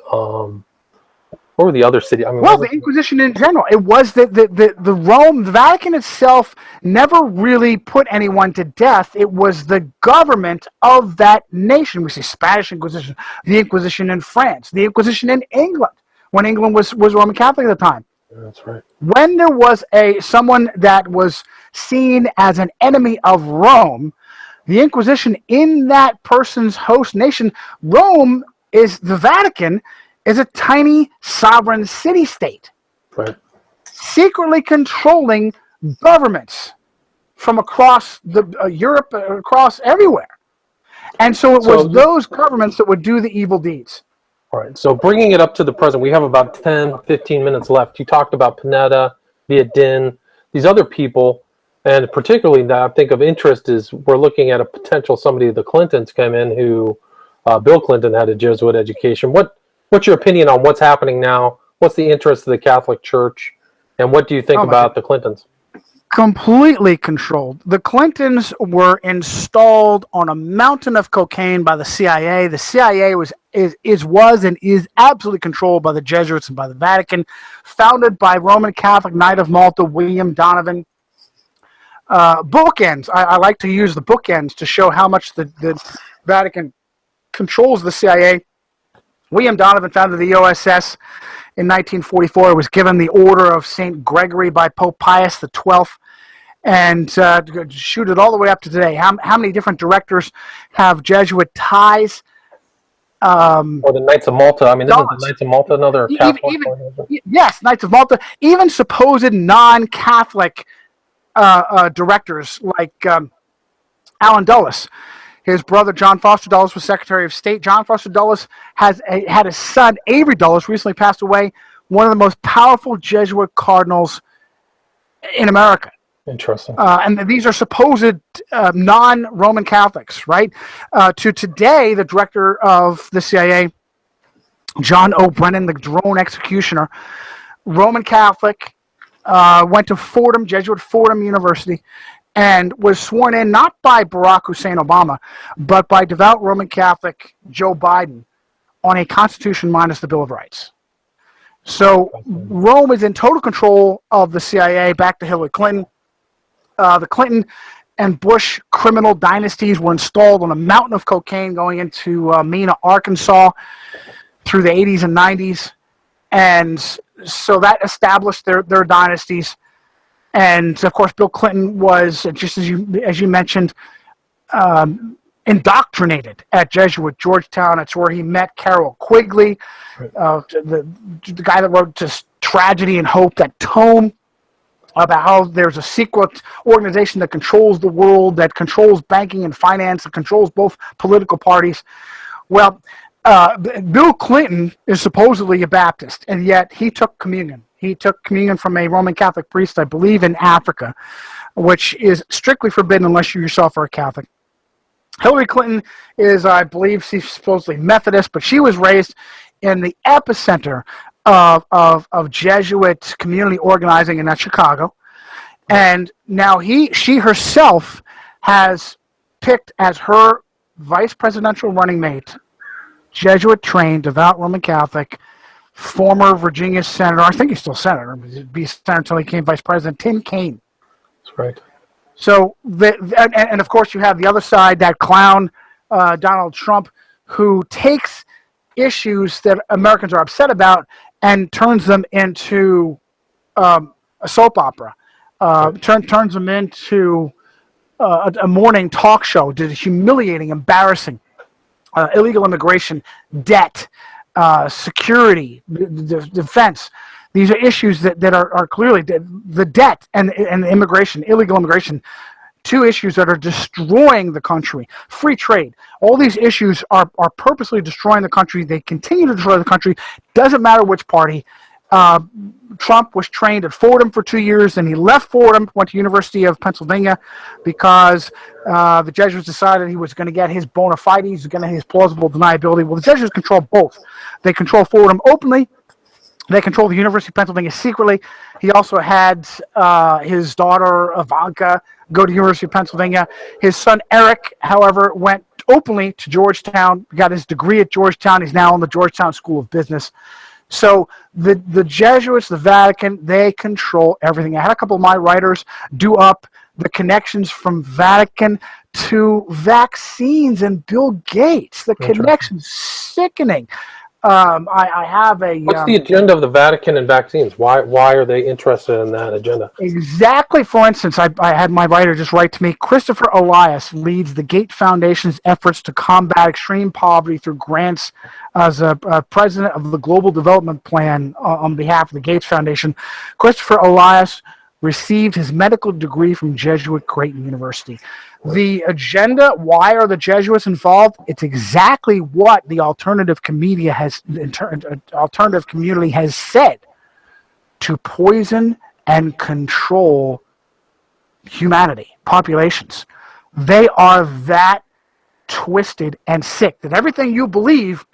What were the other cities? The Inquisition in general. It was the Rome, the Vatican itself never really put anyone to death. It was the government of that nation. We see Spanish Inquisition, the Inquisition in France, the Inquisition in England, when England was Roman Catholic at the time. That's right. When there was someone that was seen as an enemy of Rome, the Inquisition in that person's host nation, Rome is the Vatican, is a tiny sovereign city-state, right, secretly controlling governments from across Europe, across everywhere. And so it was those governments that would do the evil deeds. All right, so bringing it up to the present, we have about 10, 15 minutes left. You talked about Pineda, Viadin, these other people, and particularly that I think of interest is we're looking at a potential somebody, the Clintons came in who, Bill Clinton had a Jesuit education. What's your opinion on what's happening now? What's the interest of the Catholic Church? And what do you think about the Clintons? Completely controlled. The Clintons were installed on a mountain of cocaine by the CIA. The CIA was and is absolutely controlled by the Jesuits and by the Vatican, founded by Roman Catholic Knight of Malta, William Donovan. Bookends. I like to use the bookends to show how much the Vatican controls the CIA. William Donovan founded the OSS in 1944. It was given the Order of St. Gregory by Pope Pius XII, and shoot it all the way up to today. How many different directors have Jesuit ties? Or the Knights of Malta. Isn't the Knights of Malta another Catholic? Yes, Knights of Malta. Even supposed non-Catholic directors like Allen Dulles. His brother, John Foster Dulles, was Secretary of State. John Foster Dulles had a son, Avery Dulles, recently passed away, one of the most powerful Jesuit cardinals in America. Interesting. And these are supposed non-Roman Catholics, right? To today, the director of the CIA, John O'Brennan, the drone executioner, Roman Catholic, went to Fordham, Jesuit Fordham University, and was sworn in not by Barack Hussein Obama, but by devout Roman Catholic Joe Biden on a constitution minus the Bill of Rights. So Rome is in total control of the CIA. Back to Hillary Clinton. The Clinton and Bush criminal dynasties were installed on a mountain of cocaine going into Mena, Arkansas through the 80s and 90s. And so that established their dynasties. And of course, Bill Clinton was, just as you mentioned, indoctrinated at Jesuit Georgetown. It's where he met Carroll Quigley, the guy that wrote just Tragedy and Hope, that tome about how there's a secret organization that controls the world, that controls banking and finance, that controls both political parties. Well, Bill Clinton is supposedly a Baptist, and yet he took communion. He took communion from a Roman Catholic priest, I believe, in Africa, which is strictly forbidden unless you yourself are a Catholic. Hillary Clinton is, I believe, she's supposedly Methodist, but she was raised in the epicenter of Jesuit community organizing in Chicago. And now she herself has picked as her vice presidential running mate, Jesuit-trained, devout Roman Catholic, former Virginia senator, I think he's still senator, he'd be senator until he became vice president, Tim Kaine. That's right. So, and of course you have the other side, that clown, Donald Trump, who takes issues that Americans are upset about and turns them into a soap opera, turns them into a morning talk show, humiliating, embarrassing, illegal immigration, debt, security, defense. These are issues that are clearly the debt and immigration, illegal immigration, two issues that are destroying the country. Free trade. All these issues are purposely destroying the country. They continue to destroy the country. Doesn't matter which party. Trump was trained at Fordham for 2 years, and he left Fordham, went to University of Pennsylvania, because the Jesuits decided he was going to get his bona fides, going to get his plausible deniability. Well, the Jesuits control both. They control Fordham openly. They control the University of Pennsylvania secretly. He also had his daughter, Ivanka, go to the University of Pennsylvania. His son, Eric, however, went openly to Georgetown, got his degree at Georgetown. He's now in the Georgetown School of Business. So the Jesuits, the Vatican, they control everything. I had a couple of my writers do up the connections from Vatican to vaccines and Bill Gates. The connection's sickening. I have a... What's the agenda of the Vatican and vaccines? Why are they interested in that agenda? Exactly. For instance, I had my writer just write to me, Christopher Elias leads the Gates Foundation's efforts to combat extreme poverty through grants as a president of the Global Development Plan on behalf of the Gates Foundation. Christopher Elias received his medical degree from Jesuit Creighton University. The agenda, why are the Jesuits involved? It's exactly what the alternative community has said, to poison and control humanity, populations. They are that twisted and sick that everything you believe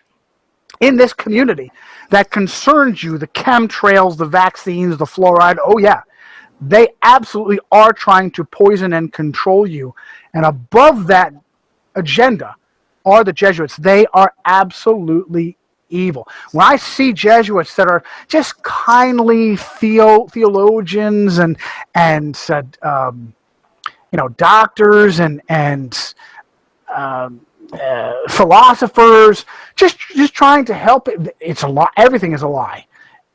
in this community that concerns you, the chemtrails, the vaccines, the fluoride, oh yeah, they absolutely are trying to poison and control you. And above that agenda are the Jesuits. They are absolutely evil. When I see Jesuits that are just kindly theologians and doctors and philosophers just trying to help it's a lie. Everything is a lie.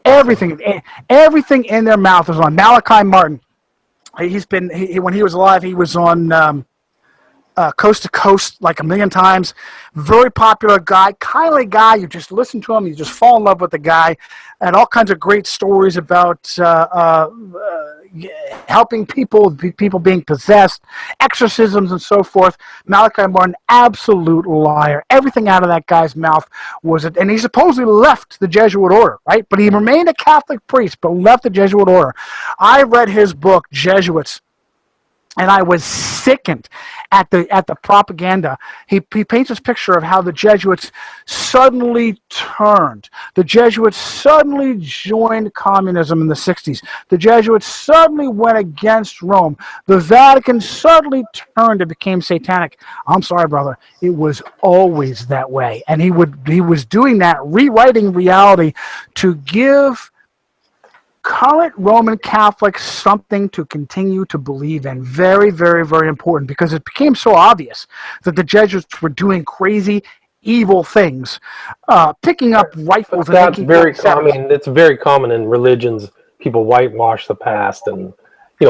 Everything in their mouth is on. Malachi Martin. When he was alive, he was on Coast to Coast like a million times. Very popular guy, kindly guy. You just listen to him, you just fall in love with the guy. And all kinds of great stories about helping people being possessed, exorcisms, and so forth. Malachi Martin, absolute liar. Everything out of that guy's mouth was it, and he supposedly left the Jesuit order, right? But he remained a Catholic priest, but left the Jesuit order. I read his book, Jesuits, and I was sickened at the propaganda. He paints this picture of how the Jesuits suddenly turned. The Jesuits suddenly joined communism in the 60s. The Jesuits suddenly went against Rome. The Vatican suddenly turned and became satanic. I'm sorry, brother. It was always that way. And he was doing that, rewriting reality to give current Roman Catholics something to continue to believe in. Very, very, very important, because it became so obvious that the Jesuits were doing crazy, evil things, picking up rifles. That's very common. It's very common in religions. People whitewash the past and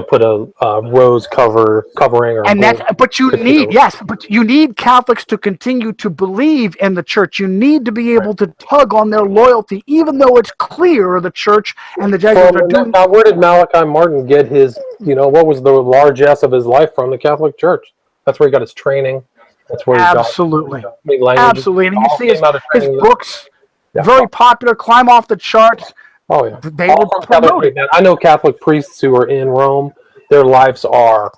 put a rose covering, or and but you need Catholics to continue to believe in the church. You need to be able to tug on their loyalty, even though it's clear the church and the Jesuits are doing. Now, where did Malachi Martin get his? What was the largesse of his life from? The Catholic Church. That's where he got his training. That's where he absolutely, got absolutely. And you see his books, very popular, climb off the charts. Oh yeah, they will promote it. I know Catholic priests who are in Rome. Their lives are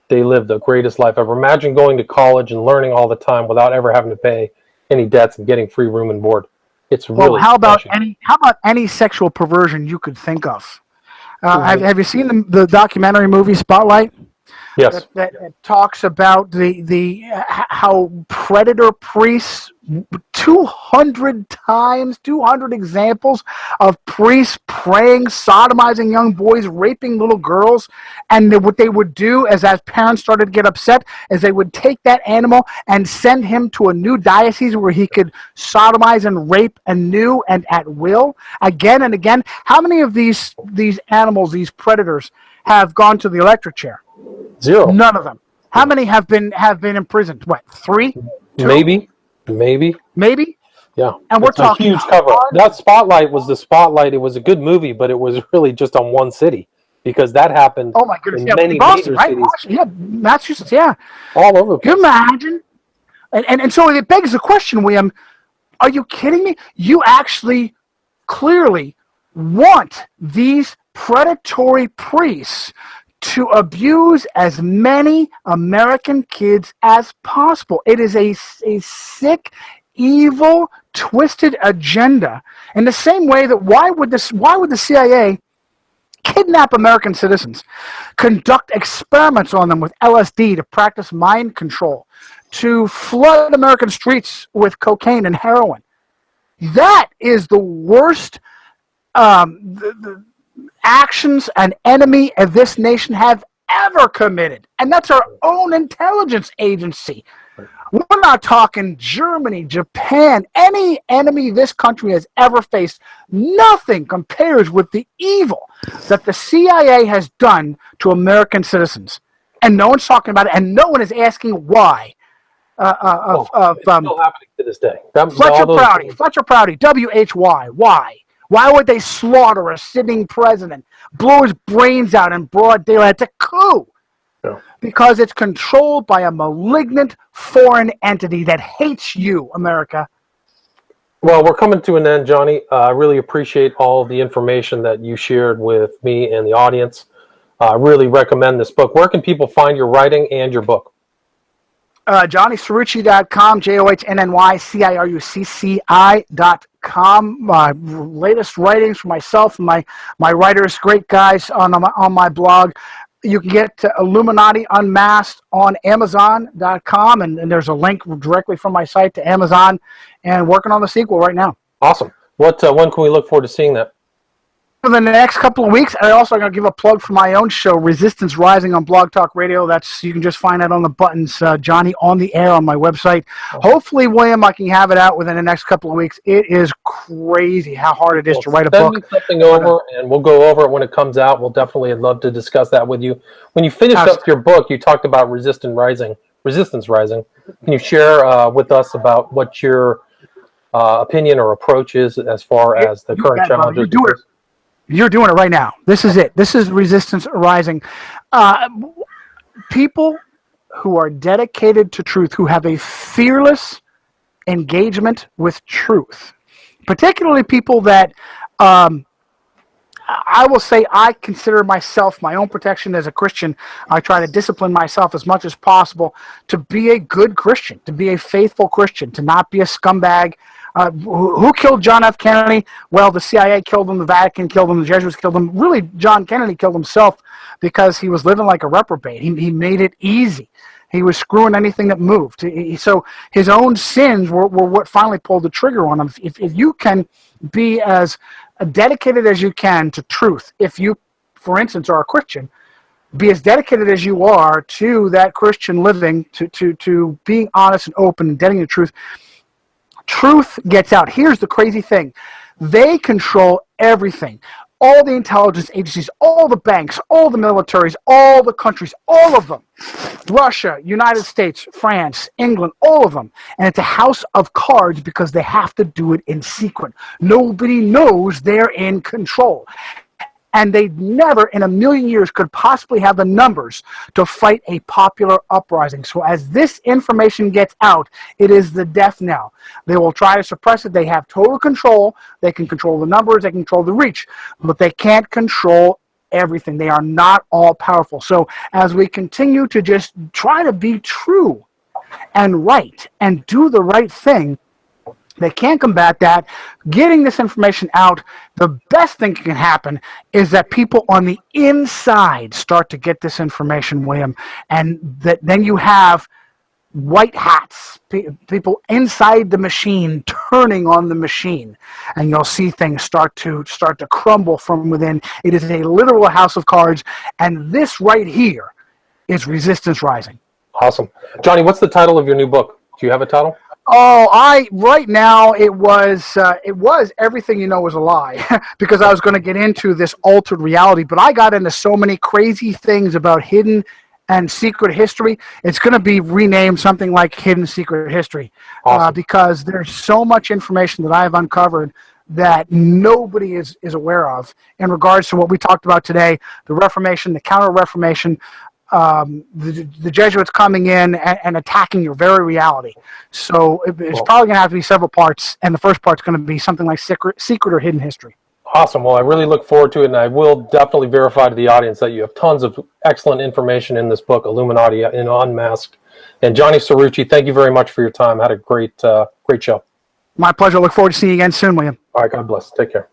they live the greatest life ever. Imagine going to college and learning all the time without ever having to pay any debts and getting free room and board. It's really Well, how about refreshing. any sexual perversion you could think of? Have you seen the documentary movie Spotlight? Yes. That talks about the how predator priests, 200 examples of priests preying, sodomizing young boys, raping little girls, and what they would do is, as parents started to get upset, is they would take that animal and send him to a new diocese where he could sodomize and rape anew and at will, again and again. How many of these animals, these predators, have gone to the electric chair? 0. None of them. How many have been imprisoned? What, 3? 2? Maybe. Yeah. And we're It's talking a huge cover. That Spotlight was the Spotlight. It was a good movie, but it was really just on one city, because that happened Oh my goodness! in Yeah, many Boston, major right? cities Boston, yeah, Massachusetts, yeah. all over the Can you place. imagine? And so it begs the question, William. Are you kidding me? You actually clearly want these predatory priests to abuse as many American kids as possible. It is a sick, evil, twisted agenda. In the same way that why would the CIA kidnap American citizens, conduct experiments on them with LSD to practice mind control, to flood American streets with cocaine and heroin? That is the worst the actions an enemy of this nation have ever committed. And that's our own intelligence agency. We're not talking Germany, Japan, any enemy this country has ever faced. Nothing compares with the evil that the CIA has done to American citizens. And no one's talking about it, and no one is asking why. It's still happening to this day. Fletcher Prouty, WHY, why? Why would they slaughter a sitting president, blow his brains out in broad daylight? It's a coup. Yeah. Because it's controlled by a malignant foreign entity that hates you, America. Well, we're coming to an end, Johnny. I really appreciate all the information that you shared with me and the audience. I really recommend this book. Where can people find your writing and your book? JohnnyCirucci.com, JohnnyCirucci.com. My latest writings for myself and my writers, great guys on my blog. You can get Illuminati Unmasked on Amazon.com, and there's a link directly from my site to Amazon, and working on the sequel right now. Awesome. When can we look forward to seeing that? For the next couple of weeks, I also going to give a plug for my own show, Resistance Rising on Blog Talk Radio. You can just find that on the buttons, Johnny on the Air on my website. Hopefully, William, I can have it out within the next couple of weeks. It is crazy how hard it is to write a book. Send me something over, and we'll go over it when it comes out. We'll definitely love to discuss that with you. When you finished up your book, you talked about Resistance Rising. Can you share with us about what your opinion or approach is as far as the current challenges? You're doing it right now. This is it. This is Resistance Rising. People who are dedicated to truth, who have a fearless engagement with truth, particularly people that I will say I consider myself, my own protection as a Christian, I try to discipline myself as much as possible to be a good Christian, to be a faithful Christian, to not be a scumbag. Who killed John F. Kennedy? Well, the CIA killed him, the Vatican killed him, the Jesuits killed him. Really, John Kennedy killed himself because he was living like a reprobate. He made it easy. He was screwing anything that moved. So his own sins were what finally pulled the trigger on him. If you can be as dedicated as you can to truth, if you, for instance, are a Christian, be as dedicated as you are to that Christian living, to being honest and open and dedicated to truth, truth gets out. Here's the crazy thing. They control everything. All the intelligence agencies, all the banks, all the militaries, all the countries, all of them. Russia, United States, France, England, all of them. And it's a house of cards because they have to do it in secret. Nobody knows they're in control. And they never in a million years could possibly have the numbers to fight a popular uprising. So as this information gets out, it is the death knell. They will try to suppress it. They have total control. They can control the numbers. They can control the reach. But they can't control everything. They are not all powerful. So as we continue to just try to be true and right and do the right thing, they can't combat that. Getting this information out, the best thing that can happen is that people on the inside start to get this information, William, and that then you have white hats, people inside the machine turning on the machine, and you'll see things start to crumble from within. It is a literal house of cards, and this right here is Resistance Rising. Awesome. Johnny, what's the title of your new book? Do you have a title? Oh, right now it was Everything You Know Is a Lie, because I was going to get into this altered reality, but I got into so many crazy things about hidden and secret history. It's going to be renamed something like Hidden Secret History. Awesome. Because there's so much information that I have uncovered that nobody is aware of in regards to what we talked about today, the Reformation, the Counter-Reformation, the Jesuits coming in and attacking your very reality. So it's probably going to have to be several parts, and the first part's going to be something like secret or hidden history. Awesome. Well, I really look forward to it, and I will definitely verify to the audience that you have tons of excellent information in this book, Illuminati in Unmasked. And Johnny Cirucci, thank you very much for your time. I had a great show. My pleasure. Look forward to seeing you again soon, William. All right. God bless. Take care.